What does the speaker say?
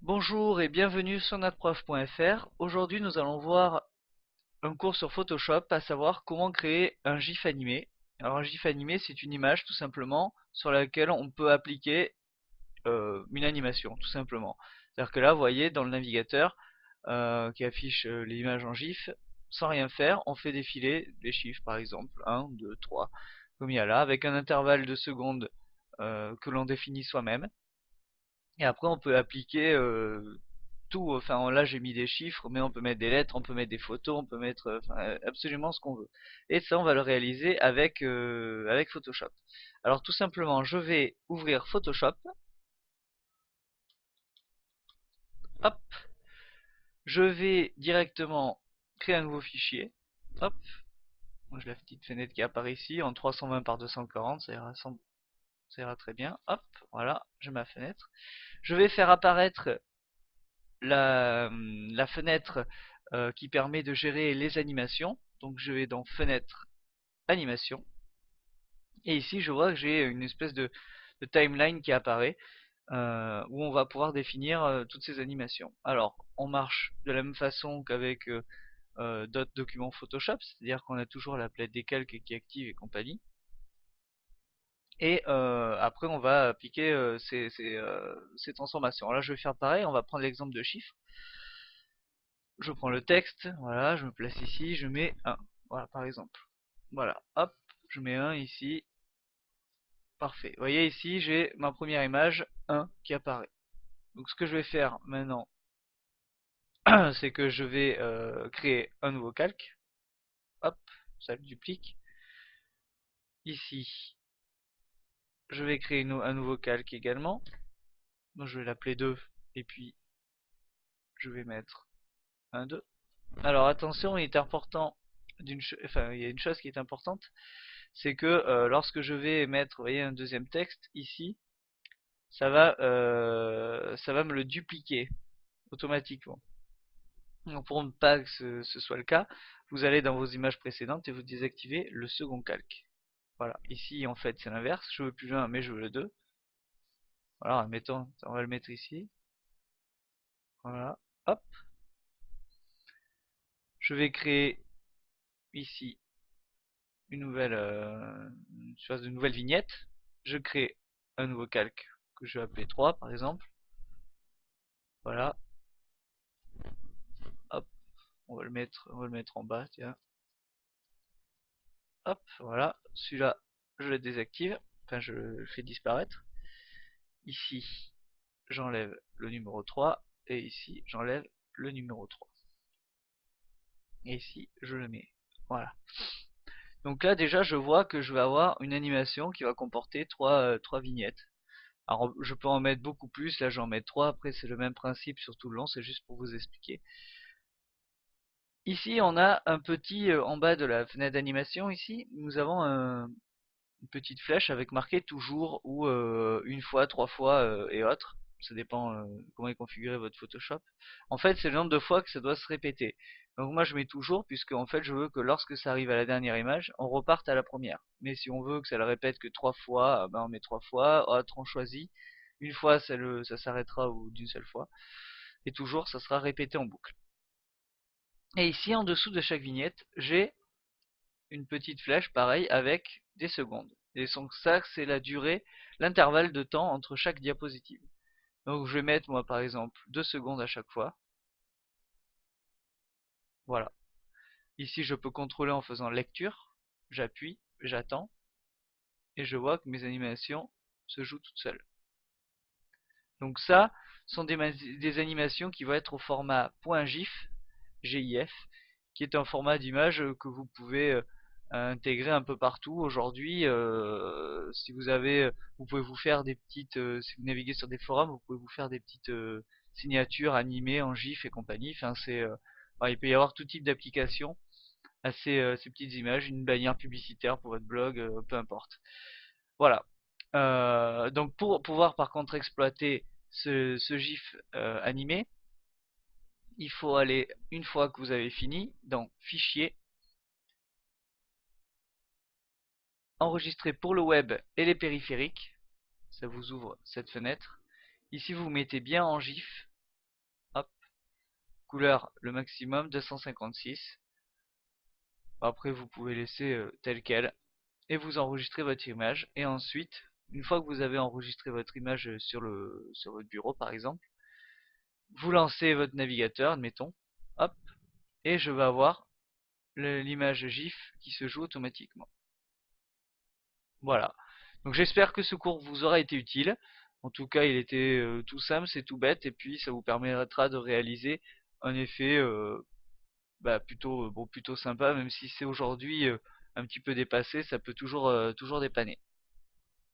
Bonjour et bienvenue sur notreprof.fr. Aujourd'hui, nous allons voir un cours sur Photoshop, à savoir comment créer un GIF animé. Alors, un GIF animé, c'est une image tout simplement sur laquelle on peut appliquer une animation, tout simplement. C'est-à-dire que là, vous voyez, dans le navigateur qui affiche l'image en GIF, sans rien faire, on fait défiler les chiffres, par exemple 1, 2, 3, comme il y a là, avec un intervalle de secondes que l'on définit soi-même. Et après, on peut appliquer tout. Enfin, là, j'ai mis des chiffres, mais on peut mettre des lettres, on peut mettre des photos, on peut mettre absolument ce qu'on veut. Et ça, on va le réaliser avec Photoshop. Alors, tout simplement, je vais ouvrir Photoshop. Hop, je vais directement créer un nouveau fichier. Hop, moi, j'ai la petite fenêtre qui apparaît ici en 320 par 240, ça ira très bien. Hop, voilà, j'ai ma fenêtre. Je vais faire apparaître la fenêtre qui permet de gérer les animations. Donc je vais dans fenêtre animation. Et ici je vois que j'ai une espèce de timeline qui apparaît où on va pouvoir définir toutes ces animations. Alors on marche de la même façon qu'avec d'autres documents Photoshop, c'est-à-dire qu'on a toujours la palette des calques qui est active et compagnie. Et après on va appliquer ces transformations. Alors là je vais faire pareil, on va prendre l'exemple de chiffres. Je prends le texte, voilà, je me place ici, je mets 1, voilà, par exemple. Voilà, hop, je mets 1 ici, parfait. Vous voyez ici, j'ai ma première image 1 qui apparaît. Donc ce que je vais faire maintenant, c'est que je vais créer un nouveau calque. Hop, ça le duplique. Ici, je vais créer un nouveau calque également. Donc je vais l'appeler 2, et puis je vais mettre un 2. Alors attention, il est important enfin, il y a une chose qui est importante, c'est que lorsque je vais mettre, vous voyez, un deuxième texte ici, ça va me le dupliquer automatiquement. Donc pour ne pas que ce soit le cas, vous allez dans vos images précédentes et vous désactivez le second calque. Voilà, ici en fait c'est l'inverse, je veux plus le 1 mais je veux le 2. Voilà, mettons, on va le mettre ici. Voilà, hop. Je vais créer ici une sorte de nouvelle vignette. Je crée un nouveau calque que je vais appeler 3 par exemple. Voilà, hop, on va le mettre en bas, tiens. Hop, voilà, celui-là, je le désactive, enfin je le fais disparaître. Ici, j'enlève le numéro 3, et ici, j'enlève le numéro 3. Et ici, je le mets. Voilà. Donc là, déjà, je vois que je vais avoir une animation qui va comporter trois vignettes. Alors, je peux en mettre beaucoup plus, là j'en mets 3, après c'est le même principe sur tout le long, c'est juste pour vous expliquer. Ici, on a un petit, en bas de la fenêtre d'animation, ici, nous avons une petite flèche avec marqué toujours ou une fois, 3 fois et autres. Ça dépend comment est configuré votre Photoshop. En fait, c'est le nombre de fois que ça doit se répéter. Donc moi je mets toujours puisque en fait je veux que lorsque ça arrive à la dernière image, on reparte à la première. Mais si on veut que ça le répète que 3 fois, ben on met 3 fois. Autre on choisit. Une fois ça s'arrêtera ou d'une seule fois. Et toujours ça sera répété en boucle. Et ici en dessous de chaque vignette, j'ai une petite flèche pareil avec des secondes. Et donc ça c'est la durée, l'intervalle de temps entre chaque diapositive. Donc je vais mettre moi par exemple 2 secondes à chaque fois. Voilà. Ici je peux contrôler en faisant lecture. J'appuie, j'attends et je vois que mes animations se jouent toutes seules. Donc ça sont des animations qui vont être au format .gif, GIF, qui est un format d'image que vous pouvez intégrer un peu partout. Aujourd'hui, si vous avez, vous pouvez vous faire des petites, si vous naviguez sur des forums, vous pouvez vous faire des petites signatures animées en GIF et compagnie. Enfin, il peut y avoir tout type d'application à ces petites images, une bannière publicitaire pour votre blog, peu importe. Voilà. Donc pour pouvoir par contre exploiter ce GIF animé, il faut aller, une fois que vous avez fini, dans Fichier, Enregistrer pour le web et les périphériques. Ça vous ouvre cette fenêtre. Ici vous mettez bien en GIF. couleur le maximum 256. Après vous pouvez laisser tel quel et vous enregistrez votre image. Et ensuite, une fois que vous avez enregistré votre image sur votre bureau par exemple, vous lancez votre navigateur, admettons, hop, et je vais avoir l'image GIF qui se joue automatiquement. Voilà. Donc j'espère que ce cours vous aura été utile. En tout cas, il était tout simple, c'est tout bête, et puis ça vous permettra de réaliser un effet plutôt sympa, même si c'est aujourd'hui un petit peu dépassé, ça peut toujours dépanner.